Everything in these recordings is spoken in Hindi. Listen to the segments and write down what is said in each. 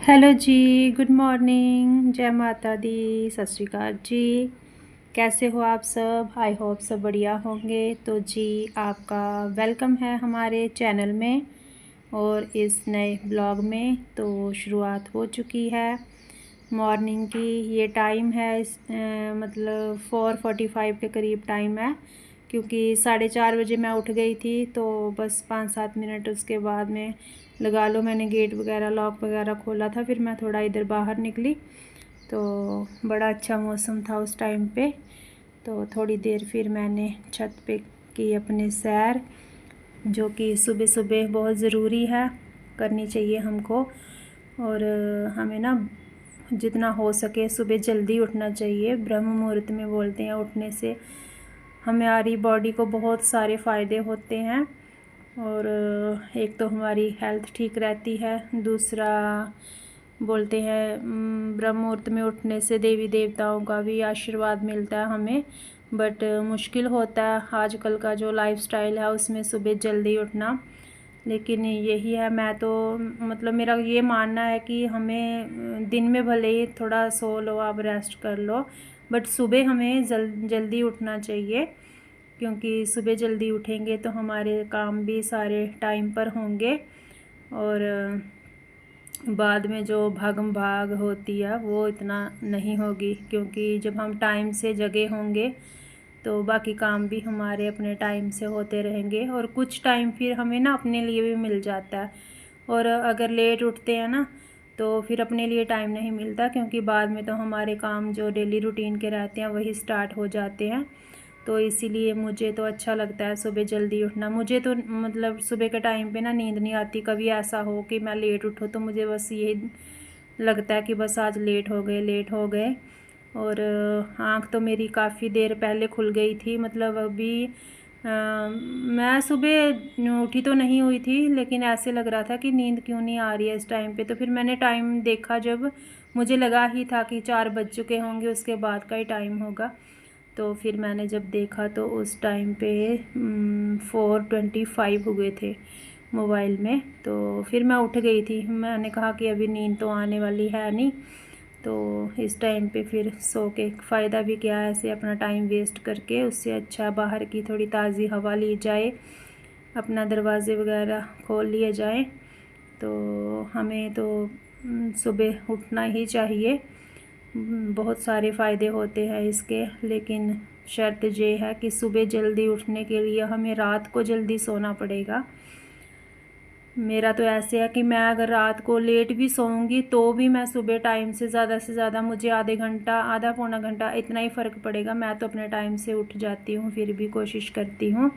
हेलो जी, गुड मॉर्निंग, जय माता दी, सत श्री अकाल जी। कैसे हो आप सब? आई होप सब बढ़िया होंगे। तो जी आपका वेलकम है हमारे चैनल में और इस नए ब्लॉग में। तो शुरुआत हो चुकी है मॉर्निंग की। ये टाइम है मतलब 4:45 के करीब टाइम है, क्योंकि 4:30 बजे मैं उठ गई थी। तो बस 5-7 मिनट उसके बाद में लगा लो, मैंने गेट वगैरह लॉक वगैरह खोला था। फिर मैं थोड़ा इधर बाहर निकली तो बड़ा अच्छा मौसम था उस टाइम पे। तो थोड़ी देर फिर मैंने छत पे की अपने सैर, जो कि सुबह सुबह बहुत ज़रूरी है, करनी चाहिए हमको। और हमें ना जितना हो सके सुबह जल्दी उठना चाहिए। ब्रह्म मुहूर्त में बोलते हैं उठने से हमारी बॉडी को बहुत सारे फ़ायदे होते हैं। और एक तो हमारी हेल्थ ठीक रहती है, दूसरा बोलते हैं ब्रह्म मुहूर्त में उठने से देवी देवताओं का भी आशीर्वाद मिलता है हमें। बट मुश्किल होता है आजकल का जो लाइफस्टाइल है उसमें सुबह जल्दी उठना। लेकिन यही है, मैं तो मतलब मेरा ये मानना है कि हमें दिन में भले ही थोड़ा सो लो, आप रेस्ट कर लो, बट सुबह हमें जल्दी उठना चाहिए। क्योंकि सुबह जल्दी उठेंगे तो हमारे काम भी सारे टाइम पर होंगे और बाद में जो भागम भाग होती है वो इतना नहीं होगी। क्योंकि जब हम टाइम से जगे होंगे तो बाकी काम भी हमारे अपने टाइम से होते रहेंगे और कुछ टाइम फिर हमें ना अपने लिए भी मिल जाता है। और अगर लेट उठते हैं ना तो फिर अपने लिए टाइम नहीं मिलता, क्योंकि बाद में तो हमारे काम जो डेली रूटीन के रहते हैं वही स्टार्ट हो जाते हैं। तो इसीलिए मुझे तो अच्छा लगता है सुबह जल्दी उठना। मुझे तो मतलब सुबह के टाइम पे ना नींद नहीं आती। कभी ऐसा हो कि मैं लेट उठूँ तो मुझे बस यही लगता है कि बस आज लेट हो गए, लेट हो गए। और आँख तो मेरी काफ़ी देर पहले खुल गई थी। मतलब अभी मैं सुबह उठी तो नहीं हुई थी, लेकिन ऐसे लग रहा था कि नींद क्यों नहीं आ रही है इस टाइम पे। तो फिर मैंने टाइम देखा, जब मुझे लगा ही था कि 4 बज चुके होंगे, उसके बाद का ही टाइम होगा। तो फिर मैंने जब देखा तो उस टाइम पे 4:25 हुए थे मोबाइल में। तो फिर मैं उठ गई थी। मैंने कहा कि अभी नींद तो आने वाली है नहीं, तो इस टाइम पे फिर सो के फ़ायदा भी क्या है, ऐसे अपना टाइम वेस्ट करके। उससे अच्छा बाहर की थोड़ी ताज़ी हवा ली जाए, अपना दरवाज़े वगैरह खोल लिए जाए। तो हमें तो सुबह उठना ही चाहिए। बहुत सारे फ़ायदे होते हैं इसके, लेकिन शर्त ये है कि सुबह जल्दी उठने के लिए हमें रात को जल्दी सोना पड़ेगा। मेरा तो ऐसे है कि मैं अगर रात को लेट भी सोऊंगी तो भी मैं सुबह टाइम से ज़्यादा मुझे आधे घंटा, आधा पौना घंटा, इतना ही फ़र्क पड़ेगा। मैं तो अपने टाइम से उठ जाती हूँ, फिर भी कोशिश करती हूँ।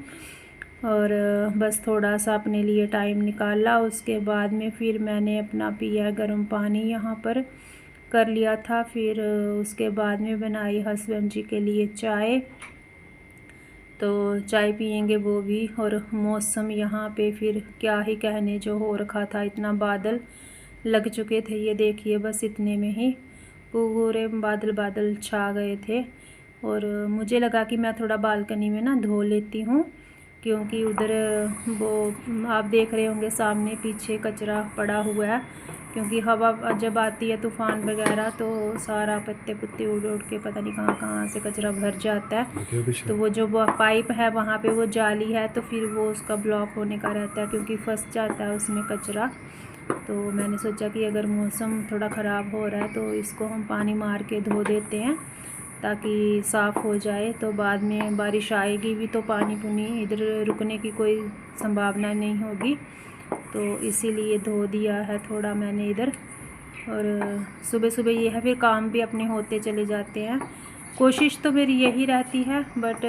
और बस थोड़ा सा अपने लिए टाइम निकाला। उसके बाद में फिर मैंने अपना पिया गर्म पानी, यहाँ पर कर लिया था। फिर उसके बाद में बनाई हस्बैंड जी के लिए चाय। तो चाय पियेंगे वो भी। और मौसम यहाँ पे फिर क्या ही कहने, जो हो रखा था, इतना बादल लग चुके थे। ये देखिए, बस इतने में ही पूरे बादल बादल छा गए थे। और मुझे लगा कि मैं थोड़ा बालकनी में ना धो लेती हूँ, क्योंकि उधर वो आप देख रहे होंगे सामने पीछे कचरा पड़ा हुआ है। क्योंकि हवा जब आती है तूफ़ान वगैरह तो सारा पत्ते पुत्ते उड़ उड़ के पता नहीं कहाँ कहाँ से कचरा भर जाता है। तो वो जो पाइप है वहाँ पे वो जाली है, तो फिर वो उसका ब्लॉक होने का रहता है, क्योंकि फंस जाता है उसमें कचरा। तो मैंने सोचा कि अगर मौसम थोड़ा ख़राब हो रहा है तो इसको हम पानी मार के धो देते हैं, ताकि साफ़ हो जाए। तो बाद में बारिश आएगी भी तो पानी पुनी इधर रुकने की कोई संभावना नहीं होगी। तो इसीलिए धो दिया है थोड़ा मैंने इधर। और सुबह सुबह ये है, फिर काम भी अपने होते चले जाते हैं। कोशिश तो मेरी यही रहती है, बट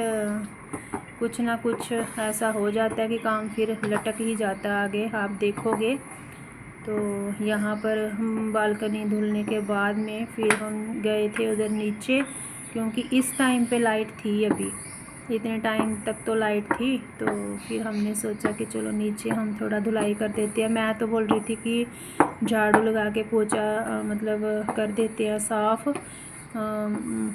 कुछ ना कुछ ऐसा हो जाता है कि काम फिर लटक ही जाता है आगे, आप देखोगे। तो यहाँ पर हम बालकनी धुलने के बाद में फिर हम गए थे उधर नीचे, क्योंकि इस टाइम पे लाइट थी। अभी इतने टाइम तक तो लाइट थी। तो फिर हमने सोचा कि चलो नीचे हम थोड़ा धुलाई कर देते हैं। मैं तो बोल रही थी कि झाड़ू लगा के पोछा मतलब कर देते हैं, साफ़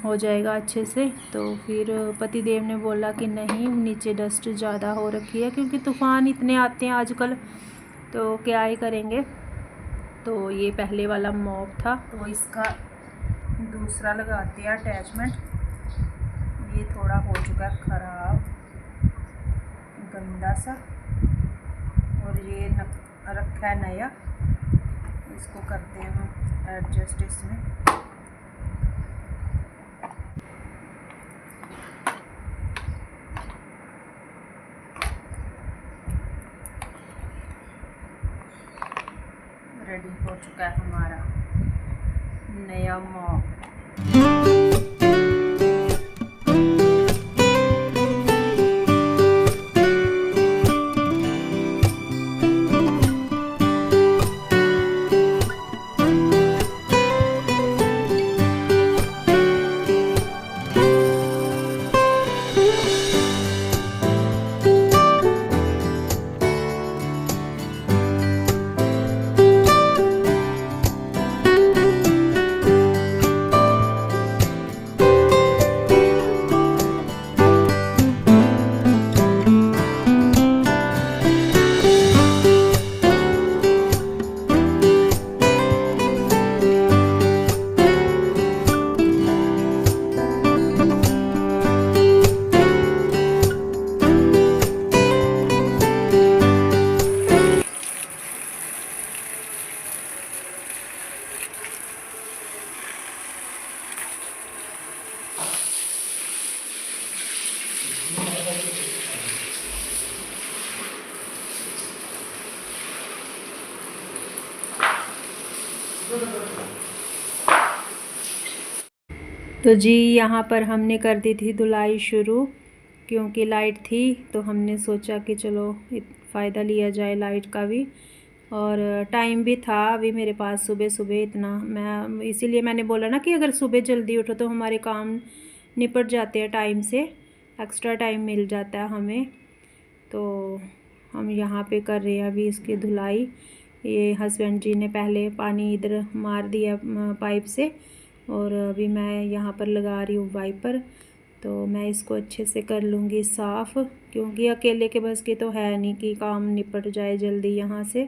हो जाएगा अच्छे से। तो फिर पतिदेव ने बोला कि नहीं, नीचे डस्ट ज़्यादा हो रखी है, क्योंकि तूफ़ान इतने आते हैं आजकल, तो क्या ही करेंगे। तो ये पहले वाला मॉप था, तो इसका दूसरा लगाते हैं अटैचमेंट। ये थोड़ा हो चुका है ख़राब, गंदा सा, और ये रखा है नया, इसको करते हैं हम एडजस्ट इसमें। रेडी हो चुका है हमारा नया मॉप। तो जी यहाँ पर हमने कर दी थी धुलाई शुरू, क्योंकि लाइट थी तो हमने सोचा कि चलो फ़ायदा लिया जाए लाइट का भी, और टाइम भी था अभी मेरे पास सुबह सुबह इतना। मैं इसीलिए मैंने बोला ना कि अगर सुबह जल्दी उठो तो हमारे काम निपट जाते हैं टाइम से, एक्स्ट्रा टाइम मिल जाता है हमें। तो हम यहाँ पे कर रहे हैं अभी इसकी धुलाई। ये हस्बैंड जी ने पहले पानी इधर मार दिया पाइप से, और अभी मैं यहाँ पर लगा रही हूँ वाइपर। तो मैं इसको अच्छे से कर लूँगी साफ़, क्योंकि अकेले के बस की तो है नहीं कि काम निपट जाए जल्दी यहाँ से।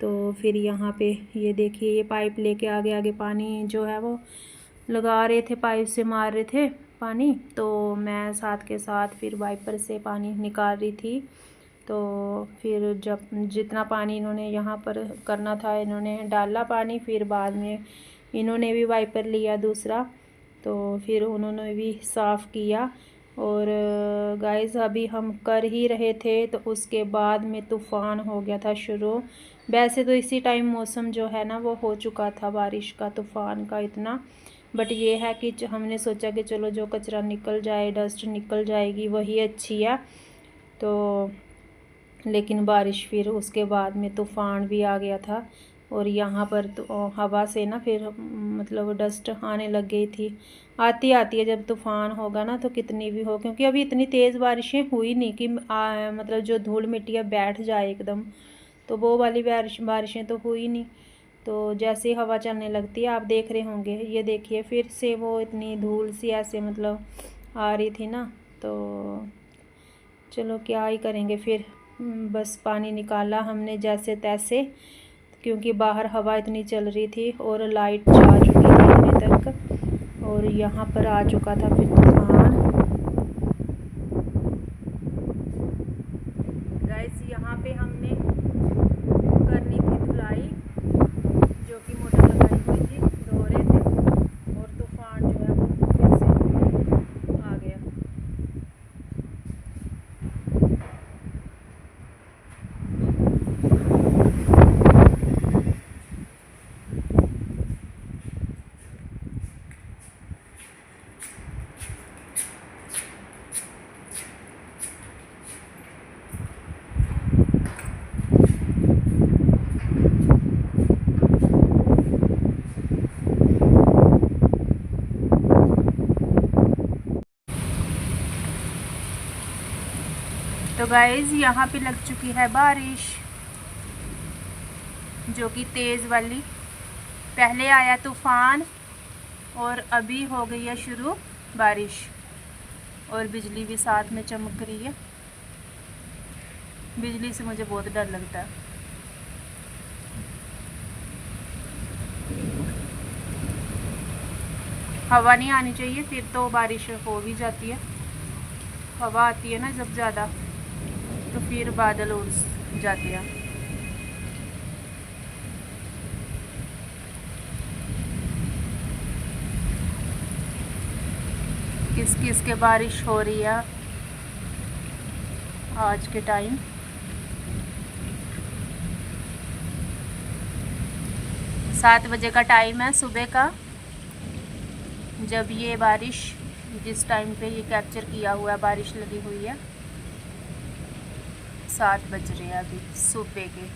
तो फिर यहाँ पे ये देखिए, ये पाइप लेके आगे आगे पानी जो है वो लगा रहे थे, पाइप से मार रहे थे पानी, तो मैं साथ के साथ फिर वाइपर से पानी निकाल रही थी। तो फिर जब जितना पानी इन्होंने यहाँ पर करना था इन्होंने डाला पानी, फिर बाद में इन्होंने भी वाइपर लिया दूसरा, तो फिर उन्होंने भी साफ़ किया। और गाइस अभी हम कर ही रहे थे तो उसके बाद में तूफ़ान हो गया था शुरू। वैसे तो इसी टाइम मौसम जो है ना वो हो चुका था बारिश का, तूफ़ान का इतना, बट ये है कि हमने सोचा कि चलो जो कचरा निकल जाए, डस्ट निकल जाएगी वही अच्छी है। तो लेकिन बारिश फिर उसके बाद में तूफ़ान भी आ गया था, और यहाँ पर तो हवा से ना फिर मतलब डस्ट आने लग गई थी। आती आती है जब तूफ़ान होगा ना तो कितनी भी हो, क्योंकि अभी इतनी तेज़ बारिशें हुई नहीं कि मतलब जो धूल मिट्टी बैठ जाए एकदम, तो वो वाली बारिशें तो हुई नहीं। तो जैसे ही हवा चलने लगती है, आप देख रहे होंगे, ये देखिए फिर से वो इतनी धूल सी ऐसे मतलब आ रही थी ना। तो चलो क्या ही करेंगे फिर, बस पानी निकाला हमने जैसे तैसे, क्योंकि बाहर हवा इतनी चल रही थी और लाइट जा चुकी थी इतने तक, और यहाँ पर आ चुका था फिर तूफान। गाइस यहाँ पे हमने करनी थी धुलाई, जो कि मोटर लगाई हुई थी, धो रहे थे, और तूफान जो है वो फिर से आ गया। तो गाइस यहाँ पे लग चुकी है बारिश, जो कि तेज़ वाली। पहले आया तूफ़ान और अभी हो गई है शुरू बारिश, और बिजली भी साथ में चमक रही है। बिजली से मुझे बहुत डर लगता है। हवा नहीं आनी चाहिए, फिर तो बारिश हो भी जाती है। हवा आती है ना जब ज़्यादा, तो फिर बादल उड़ जाते हैं। किस किस के बारिश हो रही है आज के टाइम। सात बजे का टाइम है सुबह का, जब ये बारिश, जिस टाइम पे ये कैप्चर किया हुआ है बारिश लगी हुई है, 7 बज रहे हैं अभी सुबह के।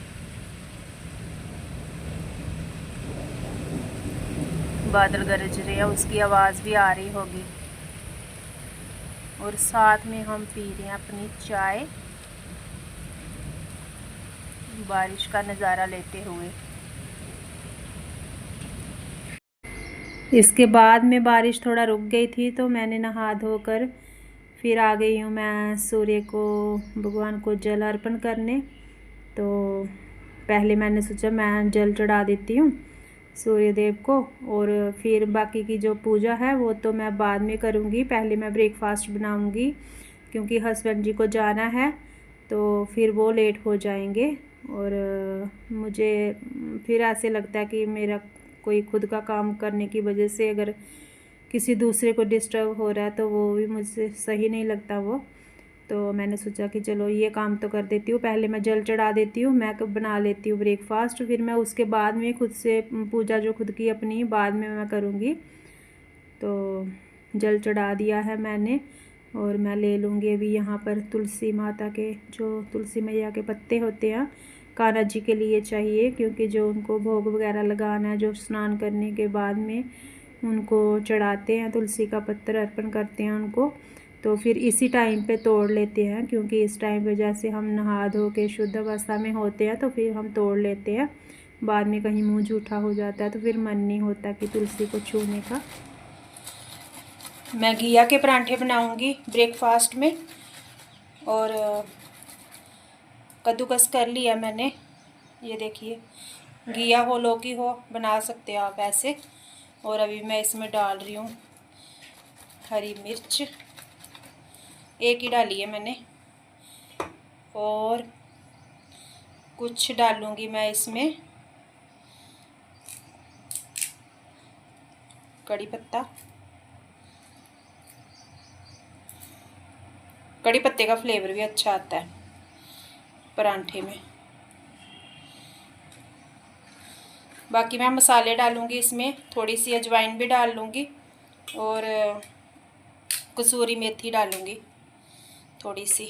बादल गरज रहे हैं, उसकी आवाज़ भी आ रही होगी। और साथ में हम पी रहे हैं अपनी चाय, बारिश का नज़ारा लेते हुए। इसके बाद में बारिश थोड़ा रुक गई थी, तो मैंने नहा धोकर फिर आ गई हूँ मैं सूर्य को, भगवान को जल अर्पण करने। तो पहले मैंने सोचा मैं जल चढ़ा देती हूँ सूर्य देव को, और फिर बाकी की जो पूजा है वो तो मैं बाद में करूँगी। पहले मैं ब्रेकफास्ट बनाऊँगी, क्योंकि हस्बैंड जी को जाना है, तो फिर वो लेट हो जाएंगे। और मुझे फिर ऐसे लगता है कि मेरा कोई खुद का काम करने की वजह से अगर किसी दूसरे को डिस्टर्ब हो रहा है तो वो भी मुझसे सही नहीं लगता वो। तो मैंने सोचा कि चलो ये काम तो कर देती हूँ, पहले मैं जल चढ़ा देती हूँ, मैं बना लेती हूँ ब्रेकफास्ट, फिर मैं उसके बाद में खुद से पूजा जो खुद की अपनी बाद में मैं करूँगी। तो जल चढ़ा दिया है मैंने, और मैं ले लूँगी अभी यहाँ पर तुलसी माता के, जो तुलसी मैया के पत्ते होते हैं कान्हा जी के लिए चाहिए, क्योंकि जो उनको भोग वगैरह लगाना है, जो स्नान करने के बाद में उनको चढ़ाते हैं, तुलसी का पत्तर अर्पण करते हैं उनको। तो फिर इसी टाइम पे तोड़ लेते हैं, क्योंकि इस टाइम पे जैसे हम नहा धो के शुद्ध अवस्था में होते हैं तो फिर हम तोड़ लेते हैं। बाद में कहीं मुंह जूठा हो जाता है तो फिर मन नहीं होता कि तुलसी को छूने का। मैं घिया के परांठे बनाऊंगी ब्रेकफास्ट में, और कद्दूकस कर लिया मैंने, ये देखिए। घिया हो लौकी हो बना सकते हो आप ऐसे। और अभी मैं इसमें डाल रही हूँ हरी मिर्च, एक ही डाली है मैंने, और कुछ डालूँगी मैं इसमें कड़ी पत्ता। कड़ी पत्ते का फ्लेवर भी अच्छा आता है परांठे में। बाकी मैं मसाले डालूँगी इसमें, थोड़ी सी अजवाइन भी डाल लूँगी, और कसूरी मेथी डालूँगी थोड़ी सी।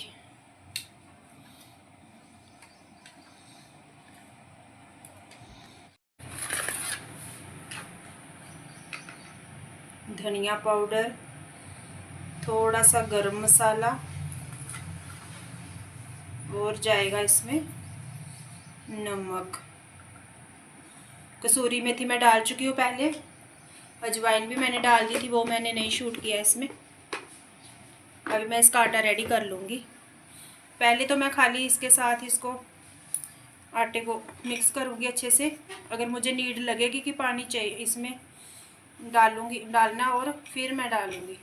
धनिया पाउडर, थोड़ा सा गरम मसाला, और जाएगा इसमें नमक। कसूरी मेथी मैं डाल चुकी हूँ पहले, अजवाइन भी मैंने डाल दी थी, वो मैंने नहीं शूट किया इसमें। अभी मैं इसका आटा रेडी कर लूँगी। पहले तो मैं खाली इसके साथ इसको आटे को मिक्स करूँगी अच्छे से। अगर मुझे नीड लगेगी कि पानी चाहिए इसमें डालना, और फिर मैं डालूँगी।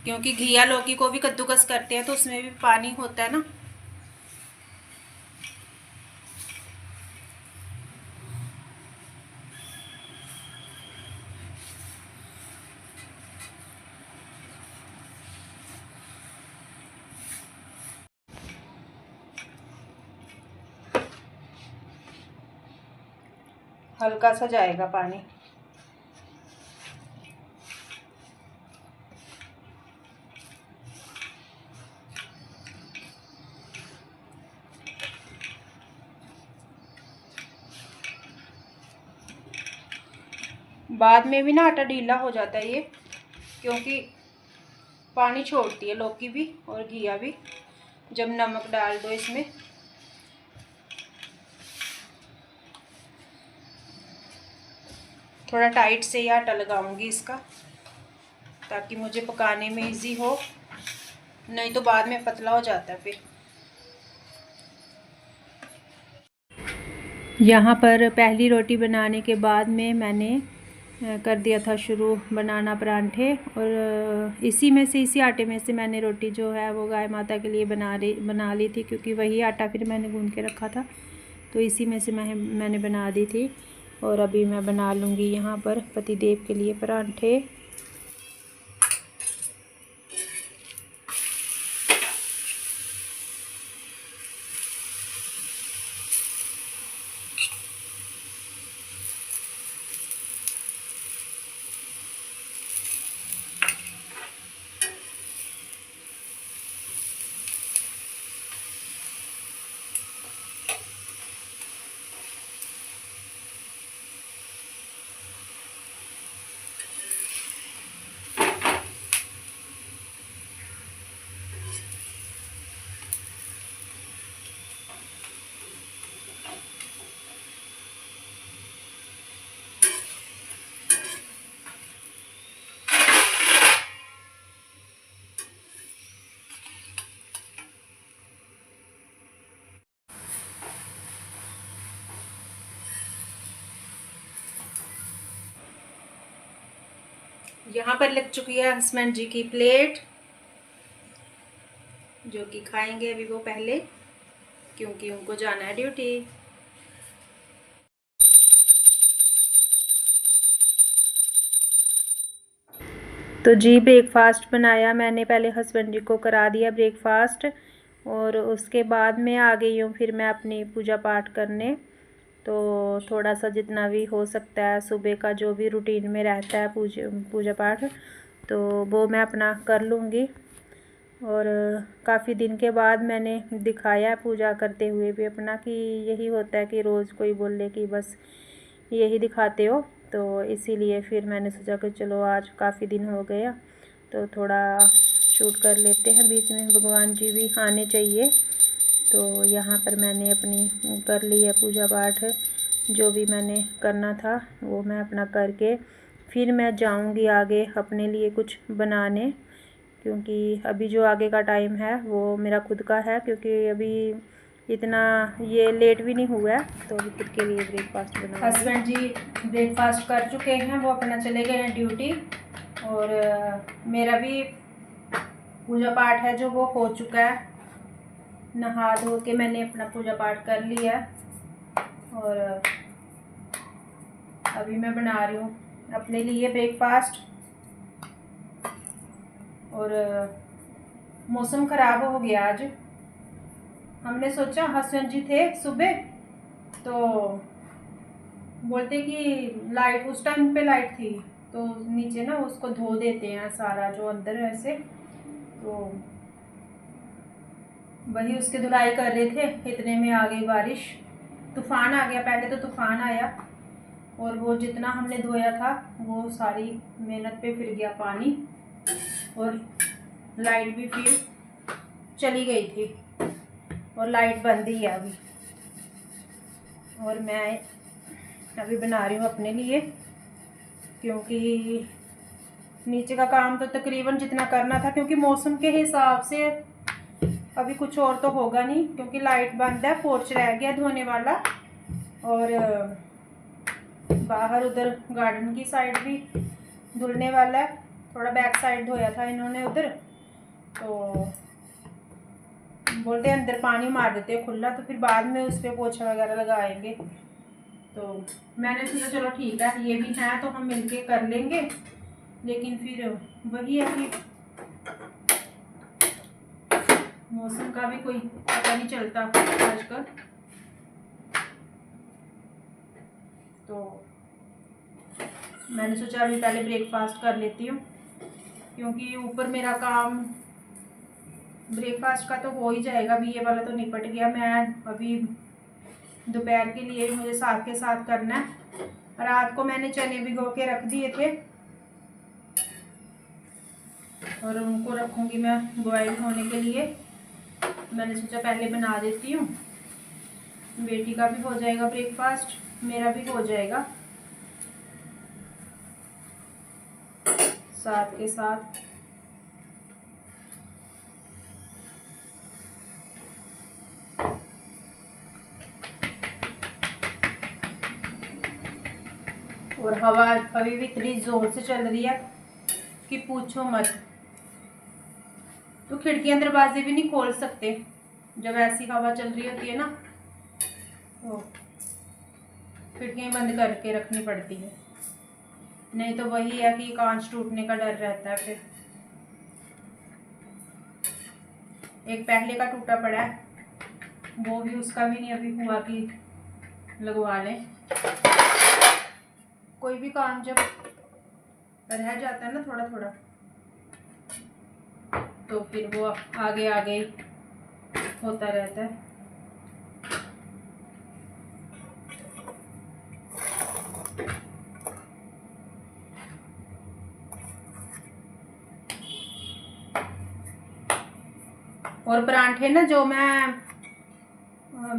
क्योंकि घिया लौकी को भी कद्दूकस करते हैं तो उसमें भी पानी होता है ना। हल्का सा जाएगा पानी। बाद में भी ना आटा ढीला हो जाता है ये, क्योंकि पानी छोड़ती है लौकी भी और घिया भी जब नमक डाल दो इसमें। थोड़ा टाइट से ही आटा लगाऊंगी इसका, ताकि मुझे पकाने में इजी हो, नहीं तो बाद में पतला हो जाता है फिर। यहाँ पर पहली रोटी बनाने के बाद में मैंने कर दिया था शुरू बनाना परांठे, और इसी आटे में से मैंने रोटी जो है वो गाय माता के लिए बना ली थी, क्योंकि वही आटा फिर मैंने गूंद के रखा था, तो इसी में से मैंने बना दी थी। और अभी मैं बना लूँगी यहाँ पर पतिदेव के लिए परांठे। यहाँ पर लग चुकी है हस्बैंड जी की प्लेट, जो कि खाएंगे अभी वो पहले, क्योंकि उनको जाना है ड्यूटी। तो जी ब्रेकफास्ट बनाया मैंने, पहले हस्बैंड जी को करा दिया ब्रेकफास्ट, और उसके बाद में आ गई हूँ फिर मैं अपनी पूजा पाठ करने। तो थोड़ा सा जितना भी हो सकता है सुबह का जो भी रूटीन में रहता है पूजा पाठ, तो वो मैं अपना कर लूँगी। और काफ़ी दिन के बाद मैंने दिखाया पूजा करते हुए भी अपना, कि यही होता है कि रोज़ कोई बोले कि बस यही दिखाते हो, तो इसीलिए फिर मैंने सोचा कि चलो आज काफ़ी दिन हो गया तो थोड़ा शूट कर लेते हैं, बीच में भगवान जी भी आने चाहिए। तो यहाँ पर मैंने अपनी कर ली है पूजा पाठ, जो भी मैंने करना था वो मैं अपना करके फिर मैं जाऊँगी आगे अपने लिए कुछ बनाने, क्योंकि अभी जो आगे का टाइम है वो मेरा खुद का है, क्योंकि अभी इतना ये लेट भी नहीं हुआ है, तो अभी खुद के लिए ब्रेकफास्ट बना। हस्बैंड जी ब्रेकफास्ट कर चुके हैं, वो अपना चले गए हैं ड्यूटी, और मेरा भी पूजा पाठ है जो वो हो चुका है, नहा धो के मैंने अपना पूजा पाठ कर लिया। और अभी मैं बना रही हूँ अपने लिए ब्रेकफास्ट। और मौसम ख़राब हो गया आज, हमने सोचा, हस्बैंड जी थे सुबह तो बोलते कि लाइट उस टाइम पे लाइट थी, तो नीचे ना उसको धो देते हैं सारा जो अंदर है ऐसे, तो वही उसके धुलाई कर रहे थे, इतने में आ गई बारिश, तूफ़ान आ गया। पहले तो तूफ़ान आया और वो जितना हमने धोया था वो सारी मेहनत पे फिर गया पानी, और लाइट भी फिर चली गई थी, और लाइट बंद ही है अभी। और मैं अभी बना रही हूँ अपने लिए, क्योंकि नीचे का काम तो तकरीबन जितना करना था, क्योंकि मौसम के हिसाब से अभी कुछ और तो होगा नहीं, क्योंकि लाइट बंद है, पोर्च रह गया धोने वाला, और बाहर उधर गार्डन की साइड भी धुलने वाला है, थोड़ा बैक साइड धोया था इन्होंने उधर, तो बोलते हैं अंदर पानी मार देते हैं खुला, तो फिर बाद में उस पर पोछा वगैरह लगाएंगे। तो मैंने सोचा चलो ठीक है, ये भी है तो हम मिलके कर लेंगे, लेकिन फिर वही है कि मौसम का भी कोई पता नहीं चलता आजकल। तो मैंने सोचा अभी पहले ब्रेकफास्ट कर लेती हूँ, क्योंकि ऊपर मेरा काम ब्रेकफास्ट का तो हो ही जाएगा, अभी ये वाला तो निपट गया। मैं अभी दोपहर के लिए मुझे साथ के साथ करना है। रात को मैंने चने भिगो के रख दिए थे, और उनको रखूँगी मैं बॉयल होने के लिए। मैंने सोचा पहले बना देती हूँ, बेटी का भी हो जाएगा ब्रेकफास्ट, मेरा भी हो जाएगा साथ के साथ। और हवा अभी भी इतनी ज़ोर से चल रही है कि पूछो मत। तो खिड़कियाँ दरवाजे भी नहीं खोल सकते जब ऐसी हवा चल रही होती है ना, तो खिड़कियाँ बंद करके रखनी पड़ती है, नहीं तो वही है कि कांच टूटने का डर रहता है। फिर एक पहले का टूटा पड़ा है, वो भी उसका भी नहीं अभी हुआ कि लगवा लें। कोई भी काम जब रह जाता है ना थोड़ा थोड़ा, तो फिर वो आगे आगे होता रहता है। और परांठे ना जो मैं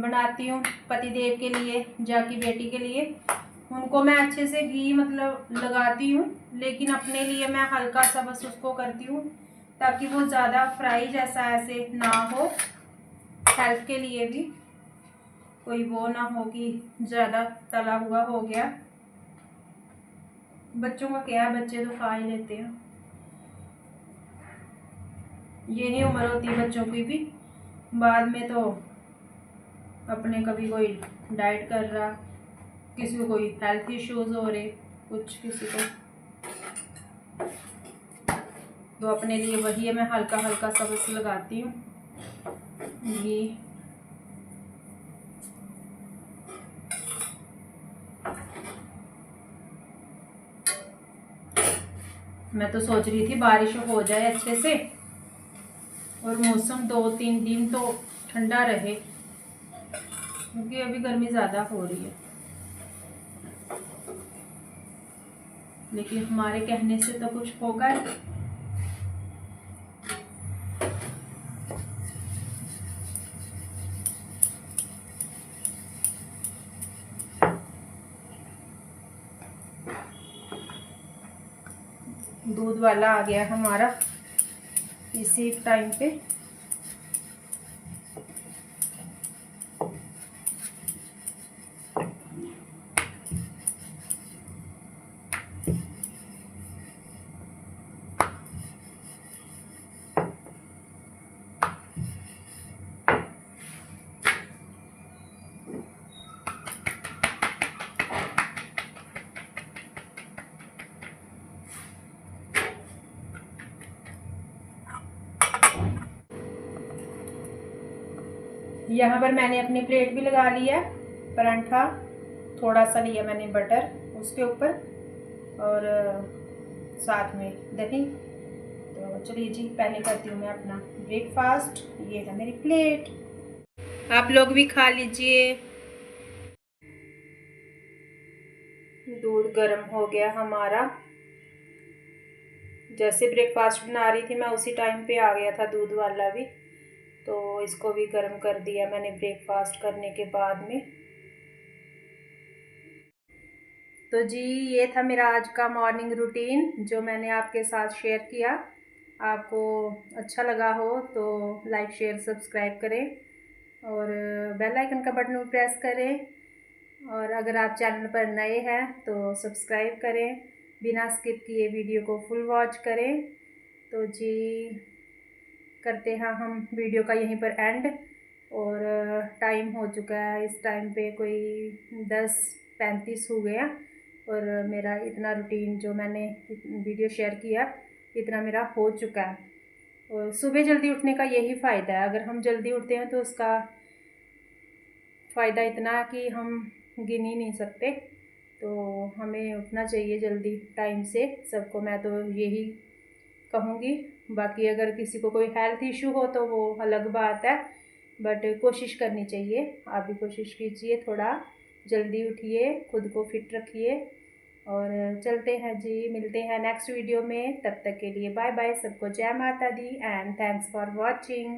बनाती हूँ पतिदेव के लिए, जाकी बेटी के लिए, उनको मैं अच्छे से घी मतलब लगाती हूँ, लेकिन अपने लिए मैं हल्का सा बस उसको करती हूँ, ताकि वो ज़्यादा फ्राई जैसा ऐसे ना हो। हेल्थ के लिए भी कोई वो ना हो कि ज़्यादा तला हुआ हो गया। बच्चों का क्या है, बच्चे तो खा ही लेते हैं, ये नहीं उम्र होती बच्चों की भी। बाद में तो अपने कभी कोई डाइट कर रहा, किसी को कोई हेल्थ इश्यूज हो रहे, कुछ किसी को, तो अपने लिए वही है, मैं हल्का हल्का सा बस लगाती हूँ घी। मैं तो सोच रही थी बारिश हो जाए अच्छे से और मौसम 2-3 दिन तो ठंडा रहे, क्योंकि अभी गर्मी ज़्यादा हो रही है। लेकिन हमारे कहने से तो कुछ होगा ही। दूध वाला आ गया हमारा इसी टाइम पे। यहाँ पर मैंने अपनी प्लेट भी लगा लिया, परांठा थोड़ा सा लिया मैंने बटर उसके ऊपर, और साथ में दही। तो चलिए जी, पहले करती हूँ मैं अपना ब्रेकफास्ट। ये है मेरी प्लेट, आप लोग भी खा लीजिए। दूध गर्म हो गया हमारा, जैसे ब्रेकफास्ट बना रही थी मैं उसी टाइम पे आ गया था दूध वाला भी, तो इसको भी गर्म कर दिया मैंने ब्रेकफास्ट करने के बाद में। तो जी, ये था मेरा आज का मॉर्निंग रूटीन जो मैंने आपके साथ शेयर किया। आपको अच्छा लगा हो तो लाइक शेयर सब्सक्राइब करें और बेल आइकन का बटन भी प्रेस करें, और अगर आप चैनल पर नए हैं तो सब्सक्राइब करें, बिना स्किप किए वीडियो को फुल वॉच करें। तो जी, करते हैं हम वीडियो का यहीं पर एंड, और टाइम हो चुका है इस टाइम पे कोई 10:35 हो गया, और मेरा इतना रूटीन जो मैंने वीडियो शेयर किया इतना मेरा हो चुका है। और सुबह जल्दी उठने का यही फ़ायदा है, अगर हम जल्दी उठते हैं तो उसका फ़ायदा इतना कि हम गिन ही नहीं सकते। तो हमें उठना चाहिए जल्दी टाइम से, सबको मैं तो यही कहूँगी। बाकी अगर किसी को कोई हेल्थ इशू हो तो वो अलग बात है, बट कोशिश करनी चाहिए। आप भी कोशिश कीजिए, थोड़ा जल्दी उठिए, खुद को फिट रखिए, और चलते हैं जी, मिलते हैं नेक्स्ट वीडियो में। तब तक के लिए बाय बाय, सबको जय माता दी एंड थैंक्स फॉर वॉचिंग।